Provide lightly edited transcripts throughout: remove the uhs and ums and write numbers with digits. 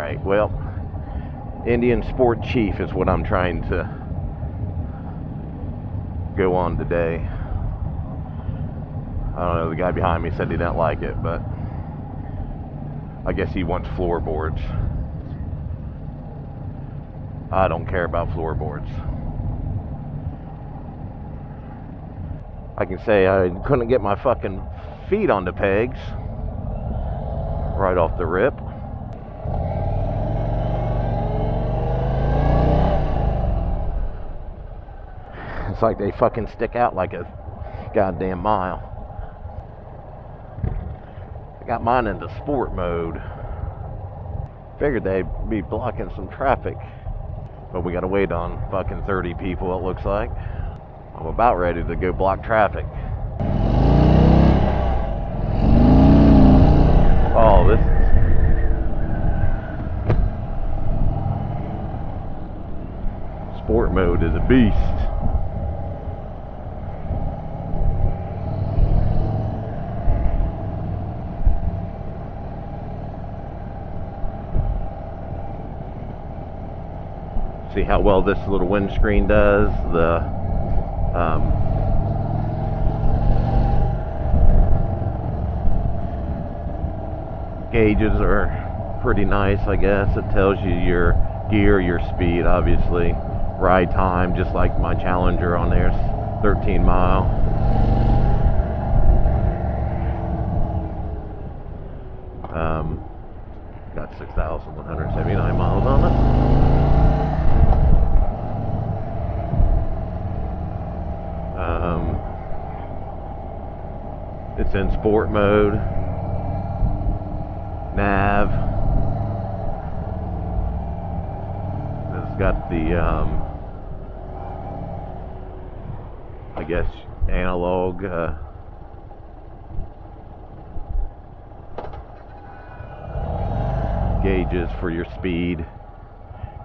Alright, well, Indian Sport Chief is what I'm trying to go on today. I don't know, the guy behind me said he didn't like it, but I guess he wants floorboards. I don't care about floorboards. I can say I couldn't get my fucking feet on the pegs right off the rip. It's like they fucking stick out like a goddamn mile. I got mine into sport mode. Figured they'd be blocking some traffic, but we gotta wait on fucking 30 people, it looks like. I'm about ready to go block traffic. Oh, this sport mode is a beast. See how well this little windscreen does. The gauges are pretty nice, I guess. It tells you your gear, your speed, obviously, ride time, just like my Challenger on there, 13 mile. Got 6,179 miles on it. It's in sport mode. Nav. It's got the I guess analog gauges for your speed,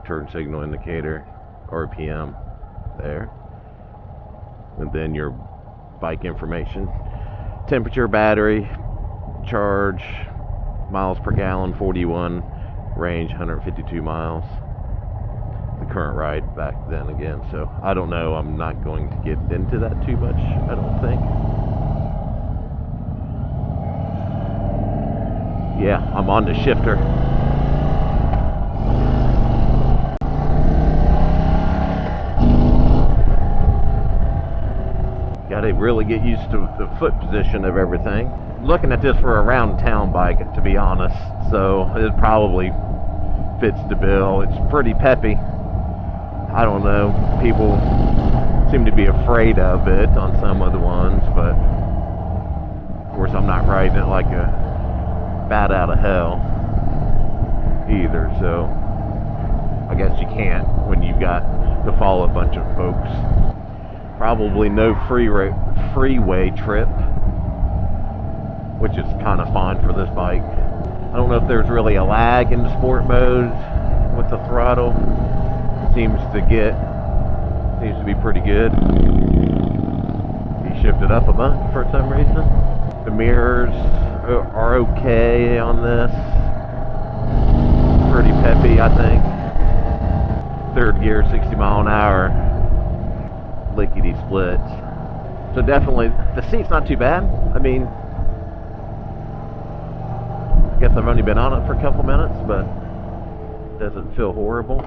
turn signal indicator, RPM there, and then your bike information, temperature, battery, charge, miles per gallon 41, range 152 miles. The current ride back then again, so I don't know, I'm not going to get into that too much, I don't think. Yeah, I'm on the shifter. Gotta really get used to the foot position of everything. Looking at this for a round town bike, to be honest, so it probably fits the bill. It's pretty peppy. I don't know, people seem to be afraid of it on some of the ones, but of course I'm not riding it like a bat out of hell either, so I guess you can't when you've got to follow a bunch of folks. Probably no freeway trip, which is kind of fine for this bike. I don't know if there's really a lag in the sport mode with the throttle. Seems to be pretty good. He shifted up a bunch for some reason. The mirrors are okay on this. Pretty peppy, I think. Third gear, 60 mile an hour. Lickety split. So definitely, the seat's not too bad. I mean, I guess I've only been on it for a couple minutes, but it doesn't feel horrible.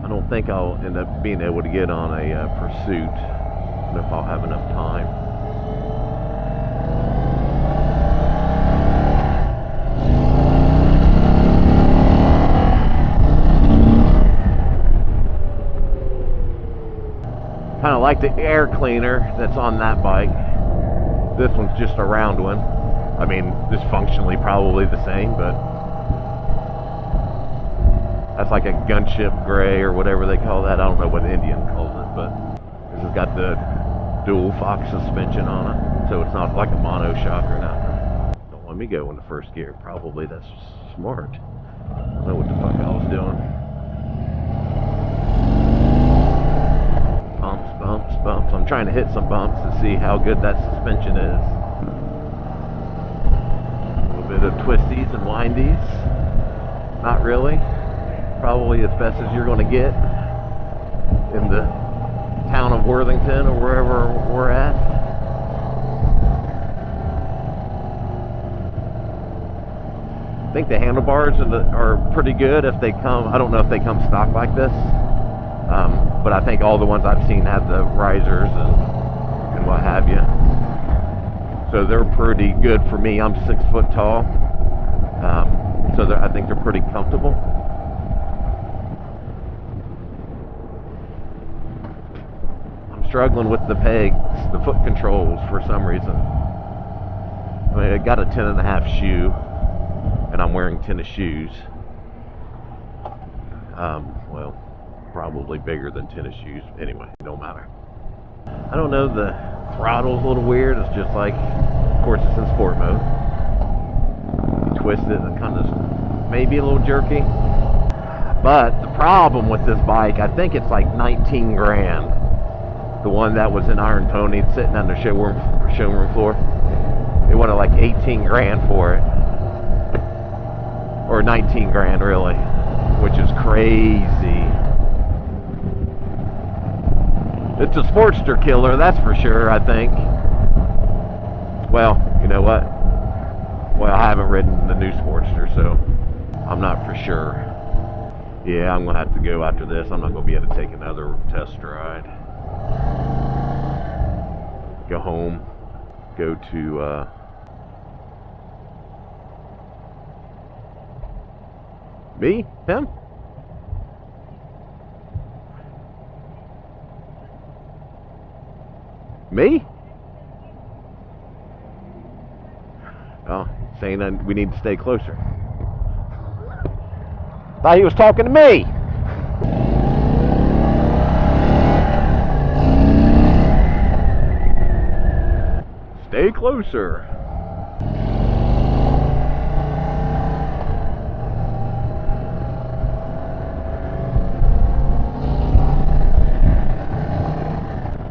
I don't think I'll end up being able to get on a pursuit. I don't know if I'll have enough time. Kind of like the air cleaner that's on that bike. This one's just a round one. I mean, just functionally probably the same, but that's like a gunship gray or whatever they call that. I don't know what Indian calls it, but this has got the dual Fox suspension on it, so it's not like a monoshock or nothing. Don't let me go into first gear. Probably that's smart. I don't know what the fuck I was doing. Bumps. I'm trying to hit some bumps to see how good that suspension is. A little bit of twisties and windies. Not really. Probably as best as you're going to get in the town of Worthington or wherever we're at. I think the handlebars are pretty good if they come. I don't know if they come stock like this, but I think all the ones I've seen have the risers and what have you. So they're pretty good for me. I'm 6 foot tall, so I think they're pretty comfortable. I'm struggling with the pegs, the foot controls for some reason. I mean, I got a 10.5 shoe, and I'm wearing tennis shoes. Well, probably bigger than tennis shoes. Anyway, don't matter. I don't know, the throttle's a little weird. It's just like, of course it's in sport mode. You twist it and kind of maybe a little jerky. But the problem with this bike, I think it's like 19 grand. The one that was in Iron Pony sitting on the showroom floor. They wanted like 18 grand for it. Or 19 grand really, which is crazy. It's a Sportster killer, that's for sure, I think. Well, you know what? Well, I haven't ridden the new Sportster, so I'm not for sure. Yeah, I'm gonna have to go after this. I'm not gonna be able to take another test ride. Go home, go to me? Him? Me? Oh, saying that we need to stay closer. Thought he was talking to me. Stay closer.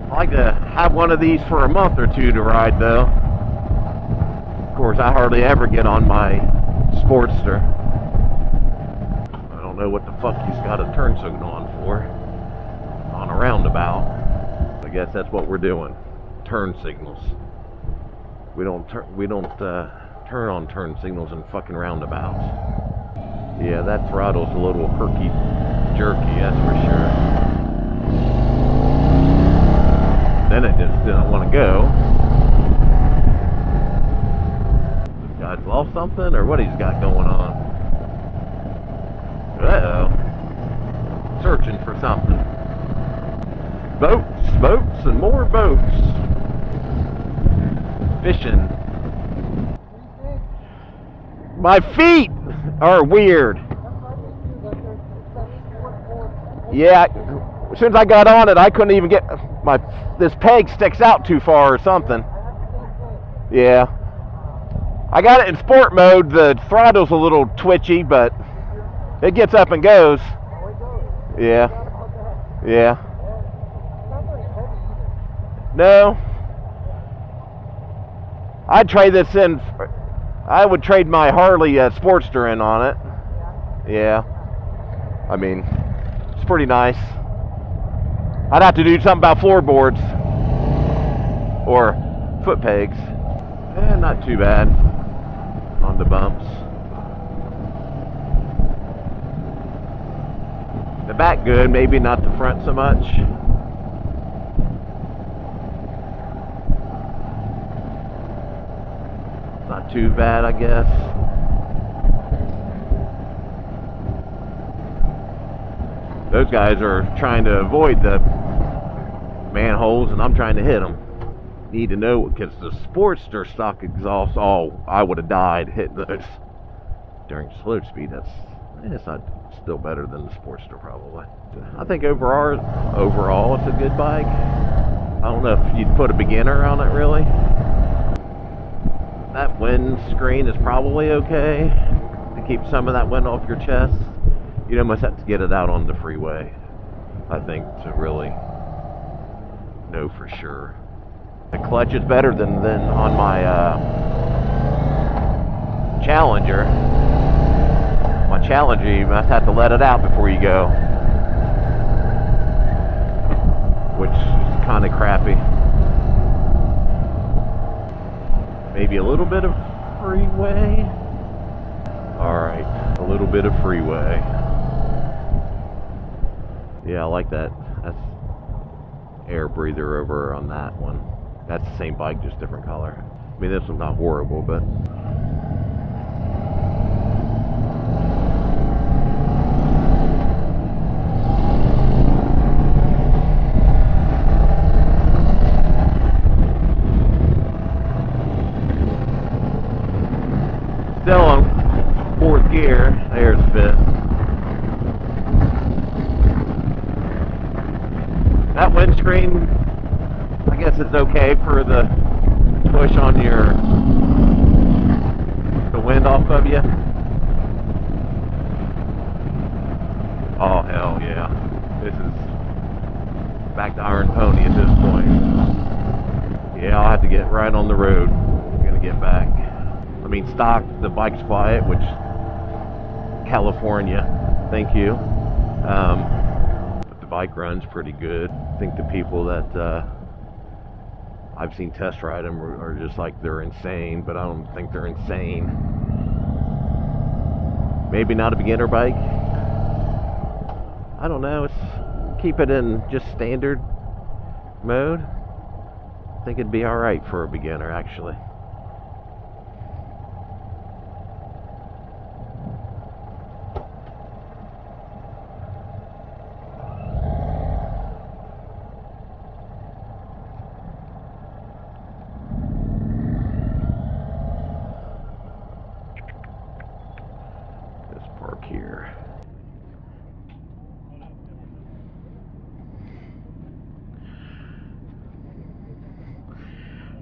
I like to have one of these for a month or two to ride, though. Of course, I hardly ever get on my Sportster. I don't know what the fuck he's got a turn signal on for. On a roundabout. I guess that's what we're doing. Turn signals. We don't turn on turn signals in fucking roundabouts. Yeah, that throttle's a little herky jerky, that's for sure. Then it just didn't want to go. This guy's lost something, or what he's got going on? Uh-oh. Searching for something. Boats, boats, and more boats. Fishing. My feet are weird. Yeah, as soon as I got on it, I couldn't even get this peg sticks out too far or something. Yeah. I got it in sport mode. The throttle's a little twitchy, but it gets up and goes. Yeah. Yeah. No. I'd trade this in. I would trade my Harley Sportster in on it. Yeah. I mean, it's pretty nice. I'd have to do something about floorboards or foot pegs. Not too bad on the bumps. The back good, maybe not the front so much. Not too bad, I guess. Those guys are trying to avoid the manholes, and I'm trying to hit them. Need to know, because the Sportster stock exhaust, I would have died hitting those during slow speed. It's not still better than the Sportster probably. I think overall it's a good bike. I don't know if you'd put a beginner on it really. That wind screen is probably okay to keep some of that wind off your chest. You almost have to get it out on the freeway, I think, to really know for sure. The clutch is better than on my Challenger. My I challenge you, you must have to let it out before you go. Which is kind of crappy. Maybe a little bit of freeway. Alright, a little bit of freeway. Yeah, I like that. That's air breather over on that one. That's the same bike, just different color. I mean, this one's not horrible, but still on 4th gear. There's 5th. That windscreen, I guess it's okay for the push on the wind off of you. Oh hell yeah. This is back to Iron Pony at this point. Yeah, I'll have to get right on the road. I'm gonna get back. I mean, stock, the bike's quiet, which, California, thank you. But the bike runs pretty good. I think the people that I've seen test ride them are just like they're insane, but I don't think they're insane. Maybe not a beginner bike. I don't know. Keep it in just standard mode. I think it'd be alright for a beginner, actually. Park here.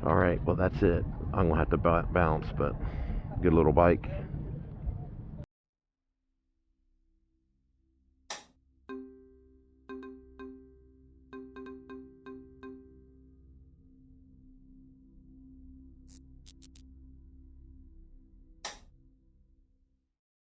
Alright, well that's it. I'm gonna have to bounce, but good little bike.